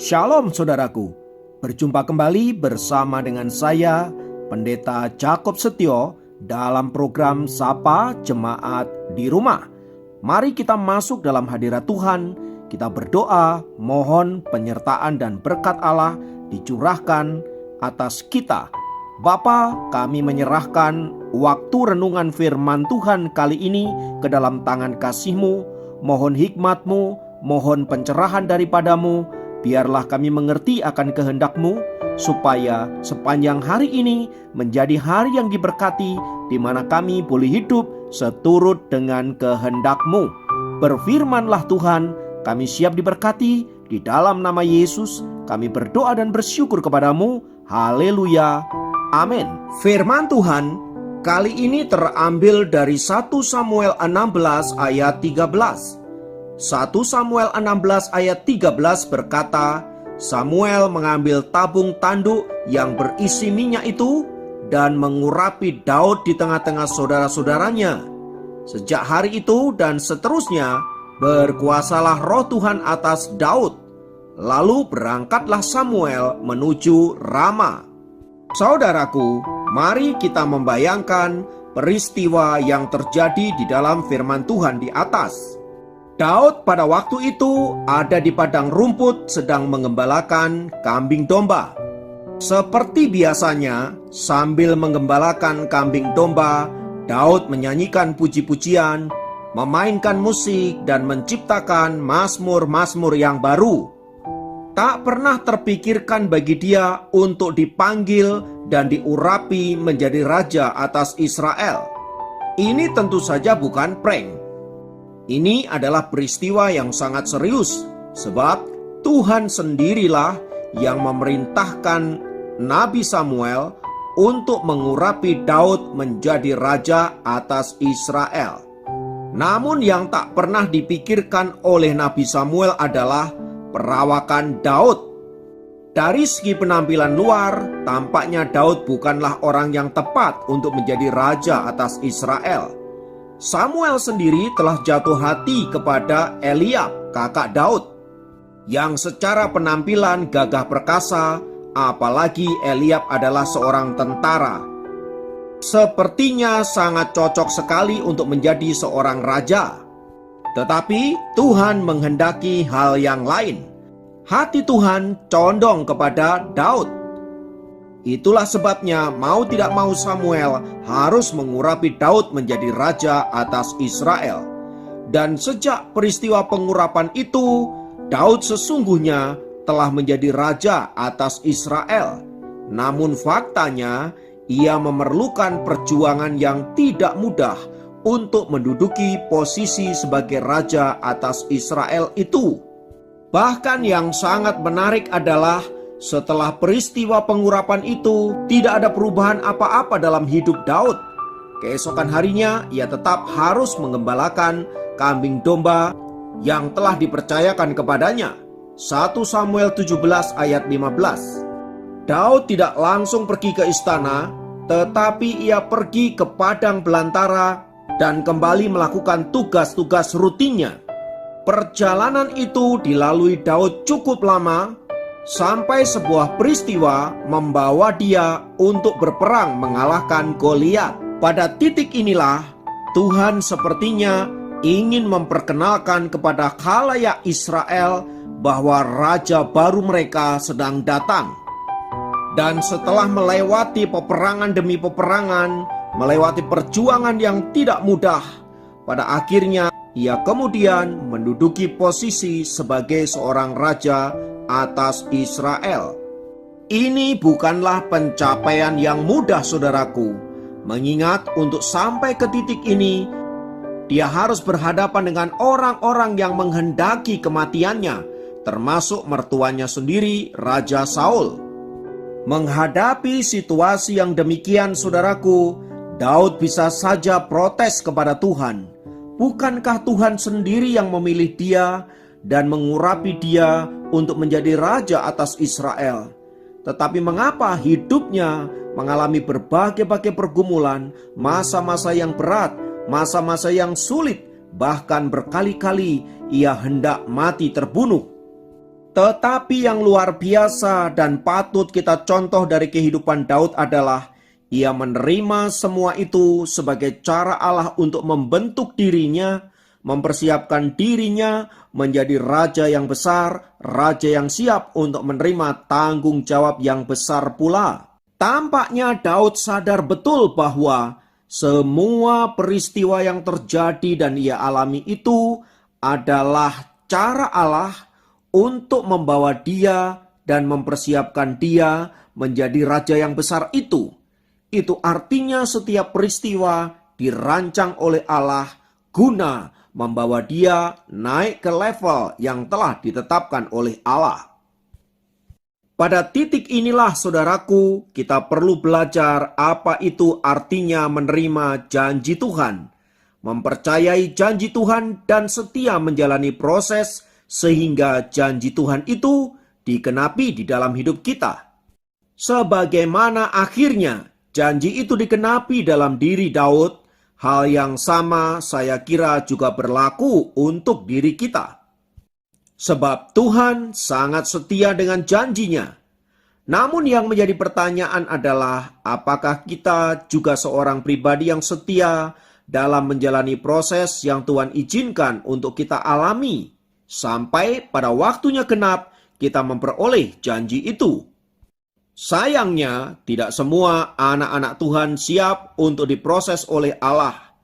Shalom saudaraku, berjumpa kembali bersama dengan saya Pendeta Jakob Setio dalam program Sapa Jemaat di Rumah. Mari kita masuk dalam hadirat Tuhan, kita berdoa, mohon penyertaan dan berkat Allah dicurahkan atas kita. Bapa, kami menyerahkan waktu renungan firman Tuhan kali ini ke dalam tangan kasih-Mu. Mohon hikmat-Mu, mohon pencerahan daripadamu. Biarlah kami mengerti akan kehendak-Mu, supaya sepanjang hari ini menjadi hari yang diberkati, di mana kami boleh hidup seturut dengan kehendak-Mu. Berfirmanlah Tuhan, kami siap diberkati. Di dalam nama Yesus kami berdoa dan bersyukur kepadamu. Haleluya, amin. Firman Tuhan kali ini terambil dari 1 Samuel 16 ayat 13. 1 Samuel 16 ayat 13 berkata, Samuel mengambil tabung tanduk yang berisi minyak itu dan mengurapi Daud di tengah-tengah saudara-saudaranya. Sejak hari itu dan seterusnya berkuasalah roh Tuhan atas Daud. Lalu berangkatlah Samuel menuju Rama. Saudaraku, mari kita membayangkan peristiwa yang terjadi di dalam firman Tuhan di atas. Daud pada waktu itu ada di padang rumput sedang mengembalakan kambing domba. Seperti biasanya, sambil mengembalakan kambing domba, Daud menyanyikan puji-pujian, memainkan musik, dan menciptakan mazmur-mazmur yang baru. Tak pernah terpikirkan bagi dia untuk dipanggil dan diurapi menjadi raja atas Israel. Ini tentu saja bukan prank. Ini adalah peristiwa yang sangat serius, sebab Tuhan sendirilah yang memerintahkan Nabi Samuel untuk mengurapi Daud menjadi raja atas Israel. Namun yang tak pernah dipikirkan oleh Nabi Samuel adalah perawakan Daud. Dari segi penampilan luar, tampaknya Daud bukanlah orang yang tepat untuk menjadi raja atas Israel. Samuel sendiri telah jatuh hati kepada Eliab, kakak Daud, yang secara penampilan gagah perkasa, apalagi Eliab adalah seorang tentara. Sepertinya sangat cocok sekali untuk menjadi seorang raja. Tetapi Tuhan menghendaki hal yang lain. Hati Tuhan condong kepada Daud. Itulah sebabnya mau tidak mau Samuel harus mengurapi Daud menjadi raja atas Israel. Dan sejak peristiwa pengurapan itu, Daud sesungguhnya telah menjadi raja atas Israel. Namun faktanya, ia memerlukan perjuangan yang tidak mudah untuk menduduki posisi sebagai raja atas Israel itu. Bahkan yang sangat menarik adalah setelah peristiwa pengurapan itu, tidak ada perubahan apa-apa dalam hidup Daud. Keesokan harinya, ia tetap harus mengembalakan kambing domba yang telah dipercayakan kepadanya. 1 Samuel 17 ayat 15. Daud tidak langsung pergi ke istana, tetapi ia pergi ke padang belantara dan kembali melakukan tugas-tugas rutinnya. Perjalanan itu dilalui Daud cukup lama, sampai sebuah peristiwa membawa dia untuk berperang mengalahkan Goliat. Pada titik inilah Tuhan sepertinya ingin memperkenalkan kepada khalayak Israel bahwa raja baru mereka sedang datang. Dan setelah melewati peperangan demi peperangan, melewati perjuangan yang tidak mudah, pada akhirnya ia kemudian menduduki posisi sebagai seorang raja atas Israel. Ini bukanlah pencapaian yang mudah, saudaraku. Mengingat untuk sampai ke titik ini, dia harus berhadapan dengan orang-orang yang menghendaki kematiannya, termasuk mertuanya sendiri, Raja Saul. Menghadapi situasi yang demikian, saudaraku, Daud bisa saja protes kepada Tuhan. Bukankah Tuhan sendiri yang memilih dia dan mengurapi dia untuk menjadi raja atas Israel? Tetapi mengapa hidupnya mengalami berbagai-bagai pergumulan, masa-masa yang berat, masa-masa yang sulit, bahkan berkali-kali ia hendak mati terbunuh? Tetapi yang luar biasa dan patut kita contoh dari kehidupan Daud adalah ia menerima semua itu sebagai cara Allah untuk membentuk dirinya, mempersiapkan dirinya menjadi raja yang besar, raja yang siap untuk menerima tanggung jawab yang besar pula. Tampaknya Daud sadar betul bahwa semua peristiwa yang terjadi dan ia alami itu adalah cara Allah untuk membawa dia dan mempersiapkan dia menjadi raja yang besar itu. Itu artinya setiap peristiwa dirancang oleh Allah guna membawa dia naik ke level yang telah ditetapkan oleh Allah. Pada titik inilah saudaraku, kita perlu belajar apa itu artinya menerima janji Tuhan, mempercayai janji Tuhan dan setia menjalani proses sehingga janji Tuhan itu dikenapi di dalam hidup kita. Sebagaimana akhirnya janji itu dikenapi dalam diri Daud, hal yang sama saya kira juga berlaku untuk diri kita. Sebab Tuhan sangat setia dengan janjinya. Namun yang menjadi pertanyaan adalah, apakah kita juga seorang pribadi yang setia dalam menjalani proses yang Tuhan izinkan untuk kita alami, sampai pada waktunya genap kita memperoleh janji itu. Sayangnya, tidak semua anak-anak Tuhan siap untuk diproses oleh Allah.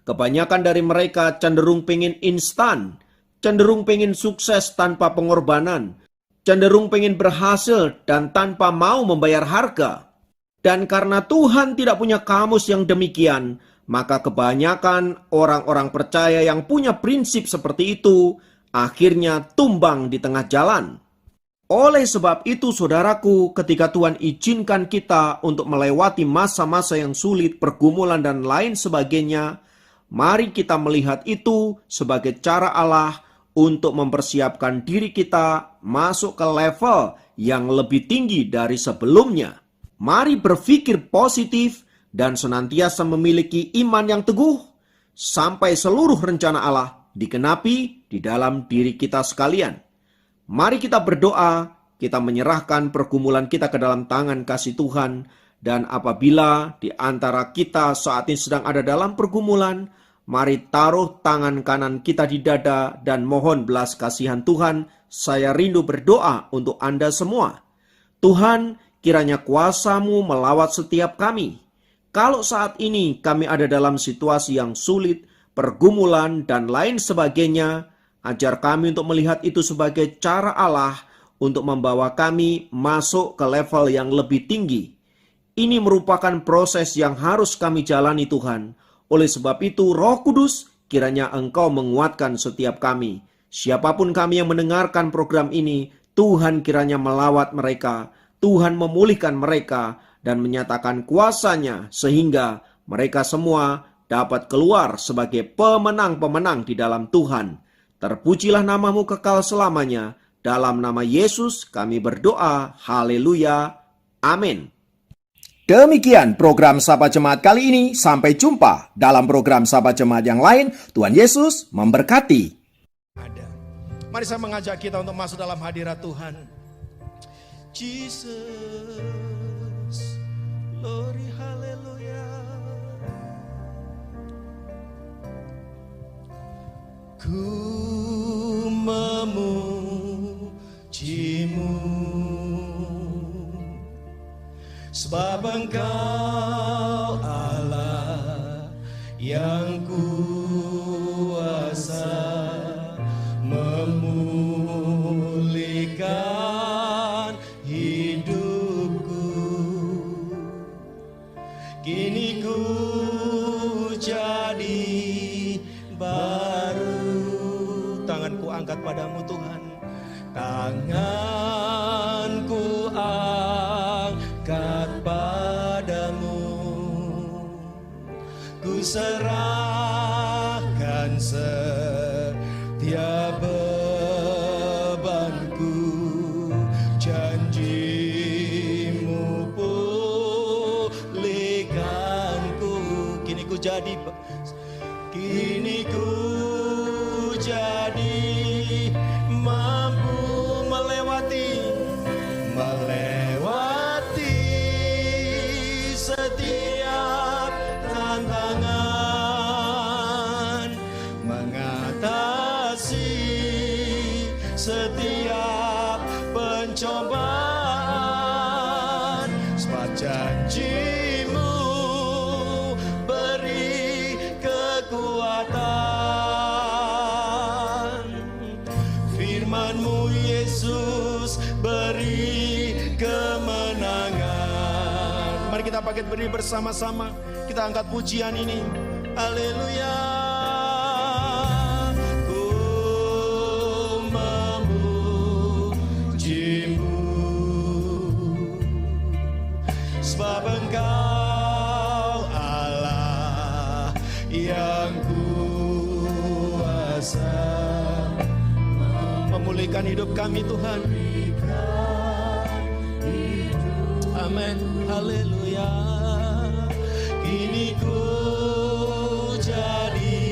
Kebanyakan dari mereka cenderung pengen instan, cenderung pengen sukses tanpa pengorbanan, cenderung pengen berhasil dan tanpa mau membayar harga. Dan karena Tuhan tidak punya kamus yang demikian, maka kebanyakan orang-orang percaya yang punya prinsip seperti itu akhirnya tumbang di tengah jalan. Oleh sebab itu, saudaraku, ketika Tuhan izinkan kita untuk melewati masa-masa yang sulit, pergumulan dan lain sebagainya, mari kita melihat itu sebagai cara Allah untuk mempersiapkan diri kita masuk ke level yang lebih tinggi dari sebelumnya. Mari berpikir positif dan senantiasa memiliki iman yang teguh sampai seluruh rencana Allah dikenapi di dalam diri kita sekalian. Mari kita berdoa, kita menyerahkan pergumulan kita ke dalam tangan kasih Tuhan, dan apabila di antara kita saat ini sedang ada dalam pergumulan, mari taruh tangan kanan kita di dada dan mohon belas kasihan Tuhan. Saya rindu berdoa untuk Anda semua. Tuhan, kiranya kuasa-Mu melawat setiap kami. Kalau saat ini kami ada dalam situasi yang sulit, pergumulan dan lain sebagainya, ajar kami untuk melihat itu sebagai cara Allah untuk membawa kami masuk ke level yang lebih tinggi. Ini merupakan proses yang harus kami jalani Tuhan. Oleh sebab itu, Roh Kudus, kiranya Engkau menguatkan setiap kami. Siapapun kami yang mendengarkan program ini, Tuhan kiranya melawat mereka, Tuhan memulihkan mereka, dan menyatakan kuasa-Nya, sehingga mereka semua dapat keluar sebagai pemenang-pemenang di dalam Tuhan. Terpujilah nama-Mu kekal selamanya. Dalam nama Yesus kami berdoa. Haleluya. Amin. Demikian program Sapa Jemaat kali ini. Sampai jumpa dalam program Sapa Jemaat yang lain. Tuhan Yesus memberkati. Mari saya mengajak kita untuk masuk dalam hadirat Tuhan. Jesus, glory, haleluya. Ku memujimu, sebab Engkau Allah yang kuasa memulihkan hidupku. Kini ku jadi baru. Tanganku angkat padamu Tuhan, tanganku angkat padamu. Ku serahkan setiap bebanku, janji-Mu pulihkanku. Kini ku jadi mampu melewati setiap pencobaan. Sebab janji-Mu beri kekuatan, firman-Mu Yesus beri kemenangan. Mari kita bangkit berdiri bersama-sama, kita angkat pujian ini. Haleluya. Ku memuji-Mu, sebab Engkau Allah yang kuasa memulihkan hidup kami Tuhan. Amin. Haleluya. Kini ku jadi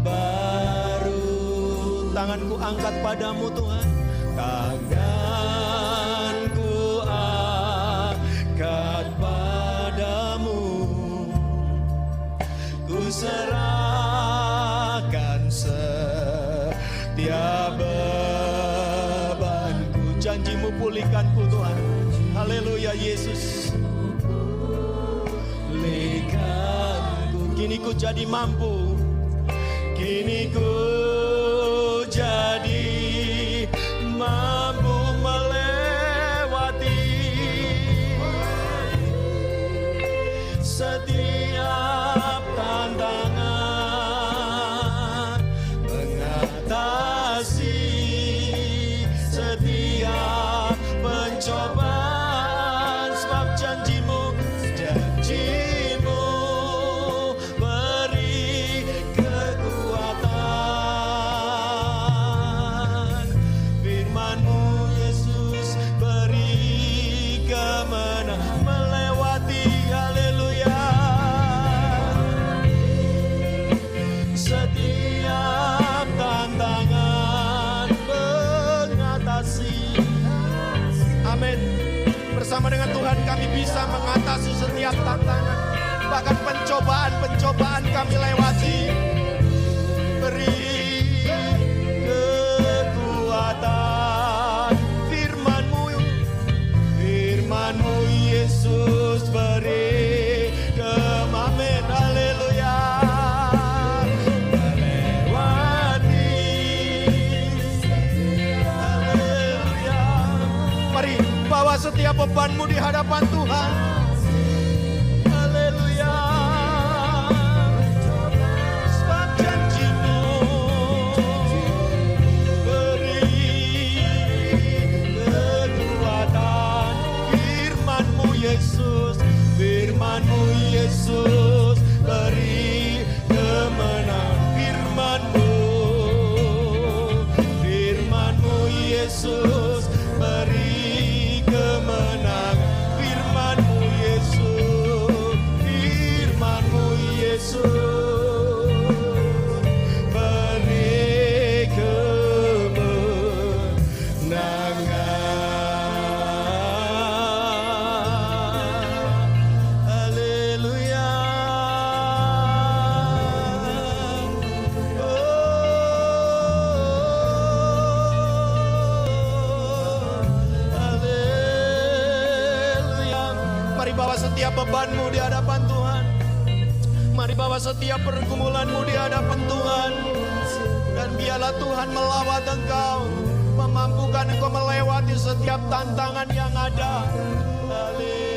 baru. Tanganku angkat padamu Tuhan. Tanganku angkat padamu. Ku serahkan setiap bebanku. Janji-Mu pulihkanku Tuhan. Haleluya Yesus. Pulihkanku. Kini ku jadi mampu. Kini ku jadi mampu melewati setiap tantangan, mengatasi setiap pencobaan. Sebab janji-Mu beri kekuatan, firman-Mu Yesus beri kemenangan melewati. Haleluya. Setiap tantangan mengatasi. Amin. Bersama dengan Tuhan kami bisa mengatasi setiap tantangan, bahkan pencobaan-pencobaan kami lewati. Beri kekuatan, firman-Mu Yesus beri amin. Haleluya. Melewati. Haleluya. Mari bawa setiap bebanmu di hadapan Tuhan. Haleluya. Sebab janji-Mu beri kekuatan, firman-Mu Yesus beri kemenangan. Firman-Mu Yesus beri kemenangan. Firman-Mu Yesus beri kemenangan. Haleluya. Haleluya. Mari bawa setiap bebanmu di hadapan Tuhan. Mari bawa setiap pergumulanmu di hadapan Tuhan. Dan biarlah Tuhan melawat engkau, memampukan engkau melewati setiap tantangan yang ada. Haleluya.